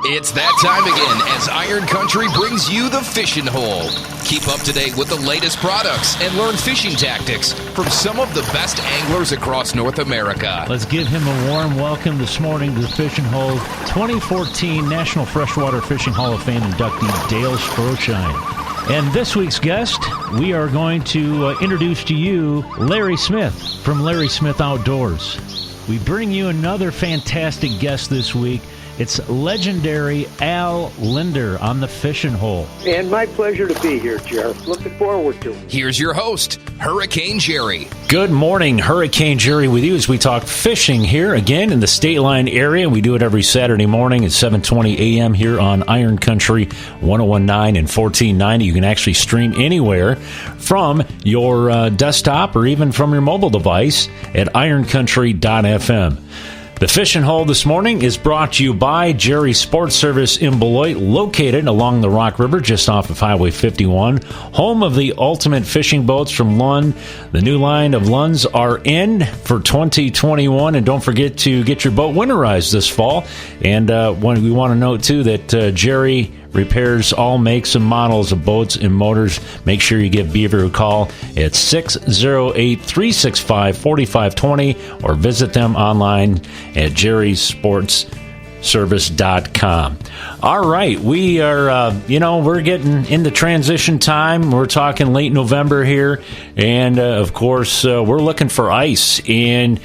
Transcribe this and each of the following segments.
It's that time again as Iron Country brings you the Fishin' Hole. Keep up to date with the latest products and learn fishing tactics from some of the best anglers across North America. Let's give him a warm welcome this morning to the Fishin' Hole 2014 National Freshwater Fishing Hall of Fame inductee Dale Stroschein. And this week's guest, we are going to introduce to you Larry Smith from Larry Smith Outdoors. We bring you another fantastic guest this week. It's legendary Al Linder on the Fishin' Hole. And my pleasure to be here, Jerry. Looking forward to it. Here's your host, Hurricane Jerry. Good morning, Hurricane Jerry with you as we talk fishing here again in the State Line area. We do it every Saturday morning at 7:20 a.m. here on Iron Country 1019 and 1490. You can actually stream anywhere from your desktop or even from your mobile device at ironcountry.fm. The Fishin' Hole this morning is brought to you by Jerry's Sports Service in Beloit, located along the Rock River just off of Highway 51, home of the ultimate fishing boats from Lund. The new line of Lunds are in for 2021, and don't forget to get your boat winterized this fall. And we want to note, too, that Jerry repairs all makes and models of boats and motors. Make sure you give Beaver a call at 608-365-4520 or visit them online at jerrysportsservice.com. All right, we are, we're getting into transition time. We're talking late November here, and of course, we're looking for ice. And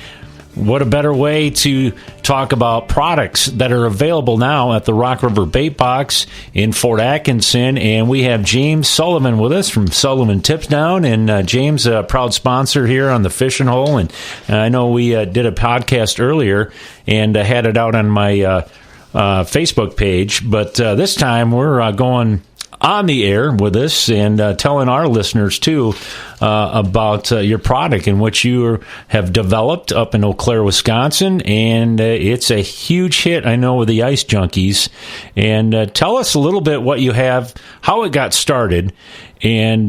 what a better way to talk about products that are available now at the Rock River Bait Box in Fort Atkinson. And we have James Sullivan with us from Sullivan Tip Down. And James, a proud sponsor here on the Fishin' Hole. And I know we did a podcast earlier and had it out on my Facebook page. But this time we're going on the air with us and telling our listeners, too, about your product and what you have developed up in Eau Clai, Wisconsin. And it's a huge hit, I know, with the ice junkies. And tell us a little bit what you have, how it got started, and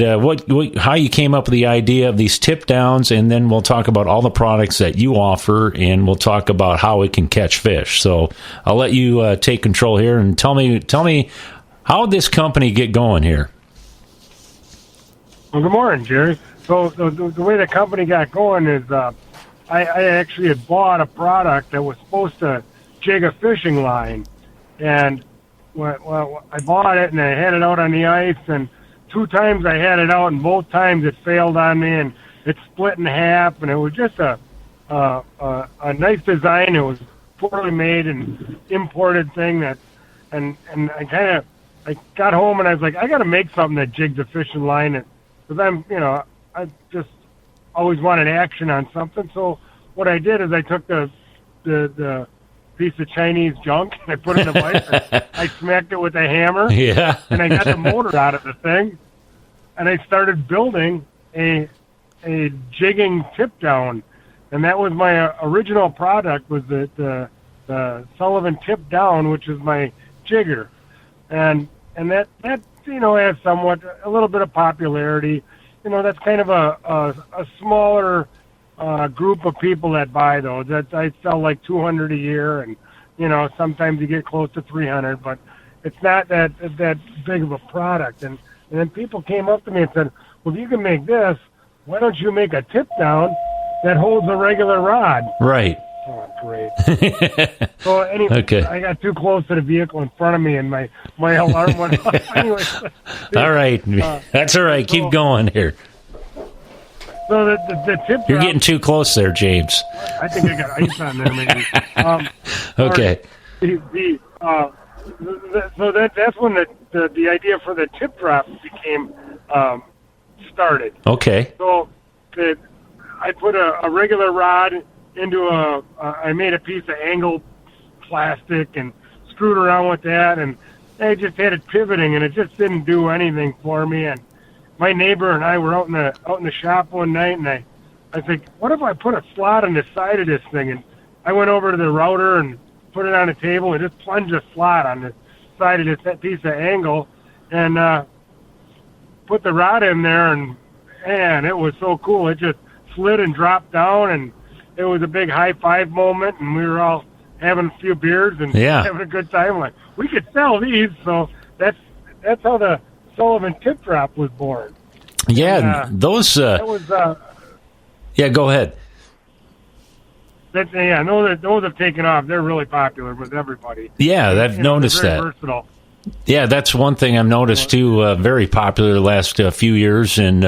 how you came up with the idea of these tip downs. And then we'll talk about all the products that you offer, and we'll talk about how it can catch fish. So I'll let you take control here and tell me, how did this company get going here? Well, good morning, Jerry. So the way the company got going is I actually had bought a product that was supposed to jig a fishing line. And I bought it, and I had it out on the ice, and 2 times I had it out, and both times it failed on me, and it split in half, and it was just a nice design. It was poorly made and imported thing and I got home and I was like, I got to make something that jigs a fishing line, because I just always wanted action on something. So what I did is I took the piece of Chinese junk and I put it in a vise. I smacked it with a hammer. Yeah. And I got the motor out of the thing, and I started building a jigging tip down, and that was my original product, was the Sullivan Tip Down, which is my jigger. And that has somewhat a little bit of popularity. That's kind of a smaller group of people that buy those. That I sell like 200 a year, and sometimes you get close to 300, but it's not that big of a product. And then people came up to me and said, well, if you can make this, why don't you make a tip down that holds a regular rod? Right. Oh, great. So anyway, okay. I got too close to the vehicle in front of me, and my alarm went off. Anyway, all right. That's all right. Keep going here. So the tip You're getting too close there, James. I think I got ice on there, maybe. Okay. So that's when the idea for the tip drop became started. Okay. So I put a regular rod into I made a piece of angled plastic and screwed around with that, and I just had it pivoting, and it just didn't do anything for me. And my neighbor and I were out in the shop one night, and I think, what if I put a slot on the side of this thing? And I went over to the router and put it on a table and just plunged a slot on the side of this piece of angle, and put the rod in there, and man, it was so cool. It just slid and dropped down, and it was a big high five moment, and we were all having a few beers and Yeah. having a good time. Like, we could sell these, so that's how the Sullivan Tip Drop was born. Yeah, And, those. that was Yeah, go ahead. those have taken off. They're really popular with everybody. Yeah, I've noticed they're very that. versatile. Yeah, that's one thing I've noticed too. Very popular the last few years, and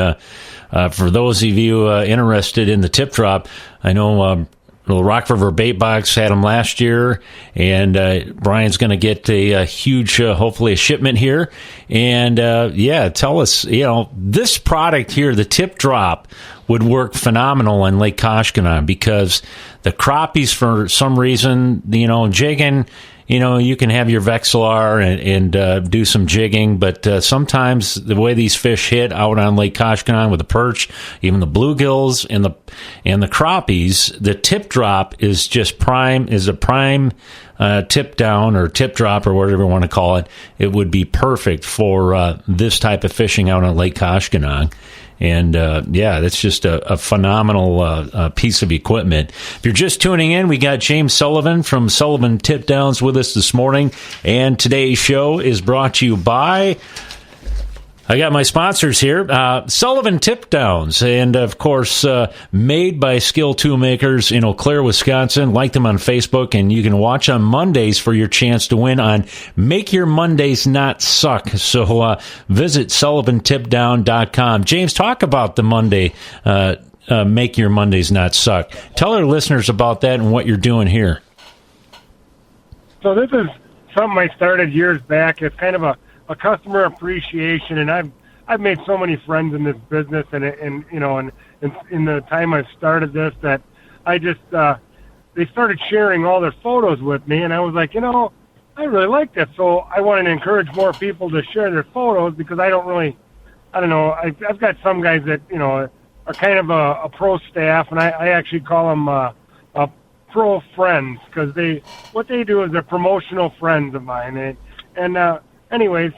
for those of you interested in the tip drop, I know the Rock River Bait Box had them last year, and Brian's going to get a huge, hopefully, a shipment here. And tell us, this product here, the tip drop, would work phenomenal in Lake Koshkonong because the crappies, for some reason, jigging. You can have your Vexilar and do some jigging, but sometimes the way these fish hit out on Lake Koshkonong with the perch, even the bluegills and the crappies, the tip drop is just prime tip down or tip drop or whatever you want to call it. It would be perfect for this type of fishing out on Lake Koshkonong. And, that's just a phenomenal piece of equipment. If you're just tuning in, we got James Sullivan from Sullivan Tip Downs with us this morning. And today's show is brought to you by... I got my sponsors here, Sullivan Tip Downs, and of course, made by Skill Toolmakers in Eau Clai, Wisconsin. Like them on Facebook, and you can watch on Mondays for your chance to win on Make Your Mondays Not Suck. So visit sullivantipdown.com. James, talk about the Monday, Make Your Mondays Not Suck. Tell our listeners about that and what you're doing here. So this is something I started years back. It's kind of a customer appreciation, and I've made so many friends in this business, and in the time I've started this, that I just they started sharing all their photos with me, and I was like, I really like that. So I wanted to encourage more people to share their photos because I don't know. I've got some guys that are kind of a pro staff, and I actually call them pro friends because what they do is they're promotional friends of mine, and anyways,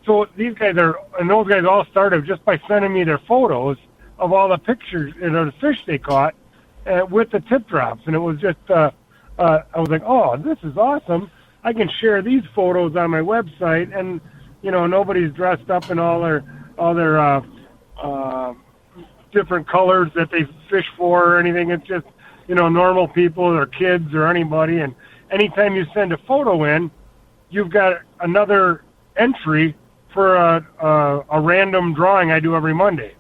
so these guys those guys all started just by sending me their photos of all the pictures and the fish they caught with the tip drops, and it was just I was like, oh, this is awesome. I can share these photos on my website, and nobody's dressed up in all their different colors that they fish for or anything. It's just normal people or kids or anybody, and anytime you send a photo in, you've got another entry for a random drawing I do every Monday,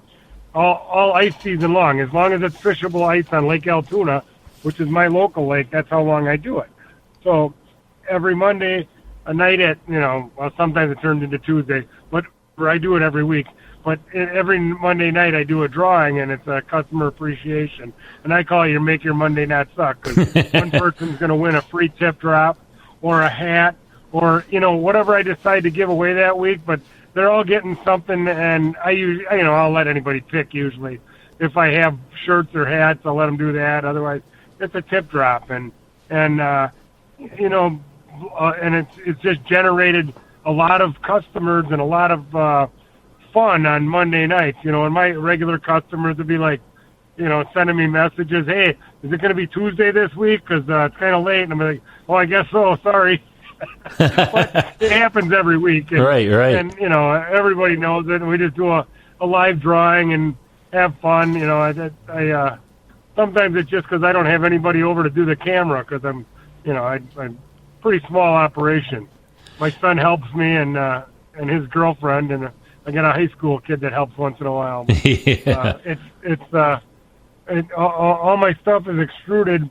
all ice season long. As long as it's fishable ice on Lake Altoona, which is my local lake, that's how long I do it. So every Monday, a night at, sometimes it turns into Tuesday, but I do it every week. But every Monday night I do a drawing, and it's a customer appreciation. And I call it your Make Your Monday Not Suck, because one person's going to win a free tip drop or a hat, or whatever I decide to give away that week, but they're all getting something, and I'll let anybody pick usually. If I have shirts or hats, I'll let them do that. Otherwise, it's a tip drop, and it's just generated a lot of customers and a lot of fun on Monday nights. And my regular customers would be like, sending me messages, hey, is it going to be Tuesday this week? Because it's kind of late, and I'm like, well, I guess so. Sorry. But it happens every week. And, Right. And, everybody knows it. And we just do a live drawing and have fun. I sometimes it's just because I don't have anybody over to do the camera because I'm pretty small operation. My son helps me and his girlfriend, and I got a high school kid that helps once in a while. But, all my stuff is extruded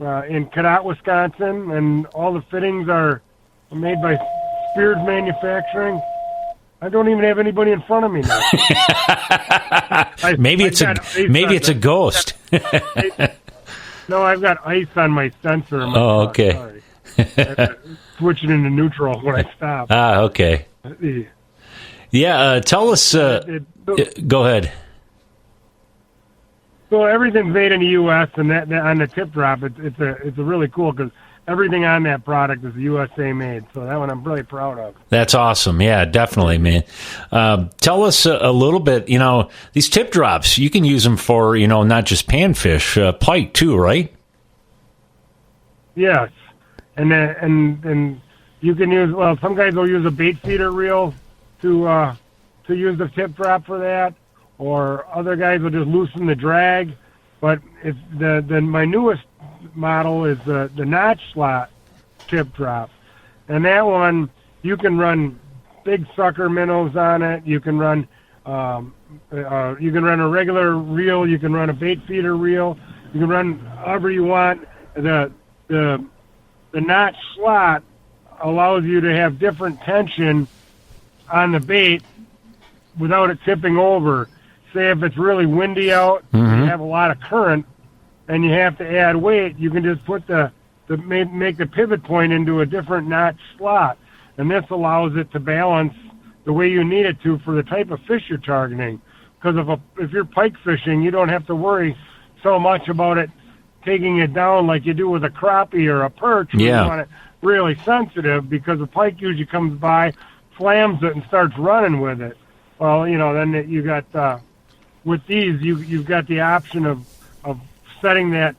in Cadott, Wisconsin, and all the fittings are made by Spears Manufacturing. I don't even have anybody in front of me now. Maybe it's a ghost. No, I've got ice on my sensor. Okay. Sorry. Switch it into neutral when I stop. Okay. Yeah, tell us. Go ahead. So everything's made in the U.S. and that on the tip drop, it's a really cool because everything on that product is USA made. So that one I'm really proud of. That's awesome. Yeah, definitely, man. Tell us a little bit. These tip drops, you can use them for not just panfish, pike too, right? Yes, and you can use, well, some guys will use a bait feeder reel to use the tip drop for that, or other guys will just loosen the drag. But if my newest model is the notch slot tip drop, and that one you can run big sucker minnows on it. You can run a regular reel. You can run a bait feeder reel. You can run however you want. The notch slot allows you to have different tension on the bait without it tipping over. Say if it's really windy out, you have a lot of current, and you have to add weight, you can just put make the pivot point into a different notch slot, and this allows it to balance the way you need it to for the type of fish you're targeting. Because if you're pike fishing, you don't have to worry so much about it taking it down like you do with a crappie or a perch. Yeah. You want it really sensitive, because the pike usually comes by, slams it, and starts running with it. Well, then you got with these, you've got the option of setting that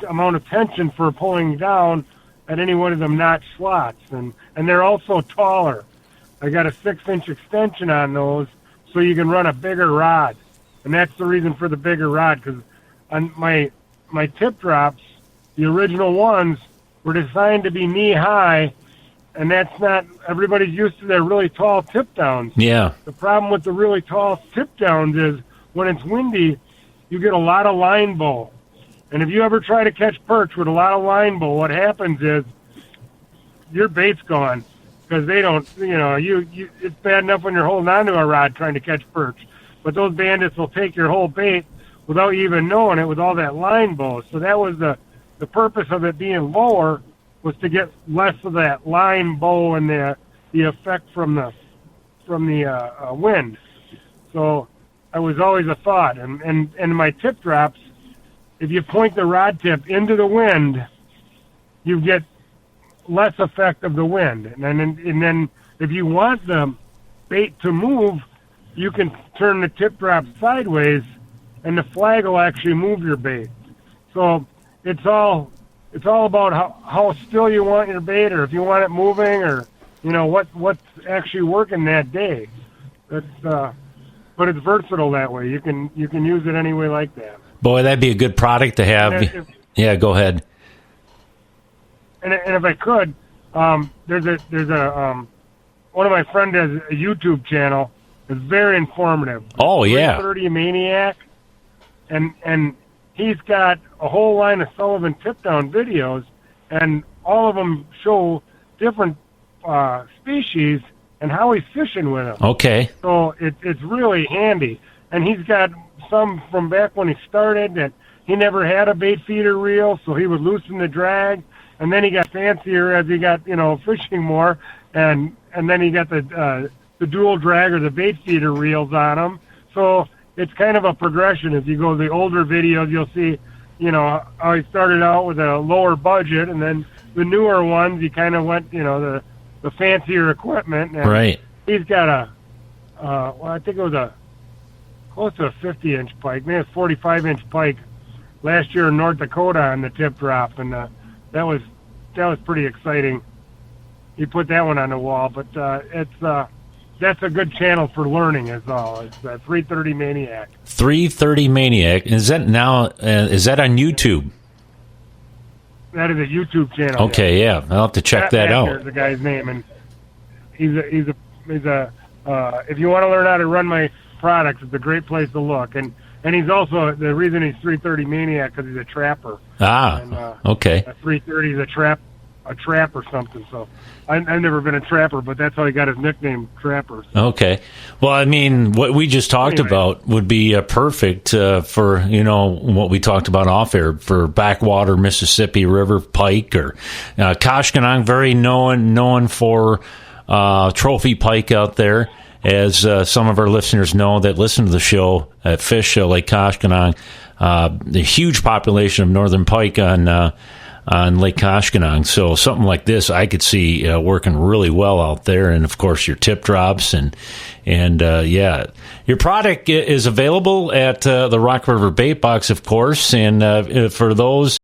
amount of tension for pulling down at any one of them notch slots, and they're also taller. I got a 6-inch extension on those, so you can run a bigger rod, and that's the reason for the bigger rod. Because on my tip drops, the original ones were designed to be knee high, and that's not, everybody's used to their really tall tip downs. Yeah. The problem with the really tall tip downs is when it's windy, you get a lot of line bow. And if you ever try to catch perch with a lot of line bow, what happens is your bait's gone, because they don't, it's bad enough when you're holding onto a rod trying to catch perch, but those bandits will take your whole bait without you even knowing it with all that line bow. So that was the purpose of it being lower, was to get less of that line bow and the effect from the wind. So that was always a thought. And my tip drops, if you point the rod tip into the wind, you get less effect of the wind. And then if you want the bait to move, you can turn the tip drop sideways, and the flag will actually move your bait. So it's all about how still you want your bait, or if you want it moving, or what's actually working that day. But it's versatile that way. You can use it any way like that. Boy, that'd be a good product to have. Yeah, go ahead. And if I could, there's a one of my friends has a YouTube channel. It's very informative. Oh yeah, 330 Maniac, and he's got a whole line of Sullivan Tip Down videos, and all of them show different species and how he's fishing with them. Okay. So it's really handy. And he's got some from back when he started that he never had a bait feeder reel, so he would loosen the drag. And then he got fancier as he got, fishing more. And then he got the dual drag or the bait feeder reels on him. So it's kind of a progression. If you go to the older videos, you'll see, how he started out with a lower budget, and then the newer ones, he kind of went, the fancier equipment. And right. He's got I think it was close to a 50-inch pike, maybe a 45-inch pike last year in North Dakota on the tip drop, and that was pretty exciting. He put that one on the wall, but that's a good channel for learning as well. It's 330 Maniac. 330 Maniac. Is that now? Is that on YouTube? That is a YouTube channel. Okay, yeah. I'll have to check that out. Is the guy's name, and he's a if you want to learn how to run my products, it's a great place to look. And he's also, the reason he's 330 Maniac, because he's a trapper. Okay. A 330 is a trap or something. So I've never been a trapper, but that's how he got his nickname, Trapper. So. Okay. Well, I mean, what we just talked about would be perfect for, what we talked about off air, for backwater Mississippi River pike, or Koshkonong, very known for trophy pike out there. As some of our listeners know that listen to the show at Fish Lake Koshkonong, the huge population of northern pike on Lake Koshkonong. So something like this, I could see working really well out there. And of course, your tip drops and your product is available at the Rock River Bait Box, of course. And for those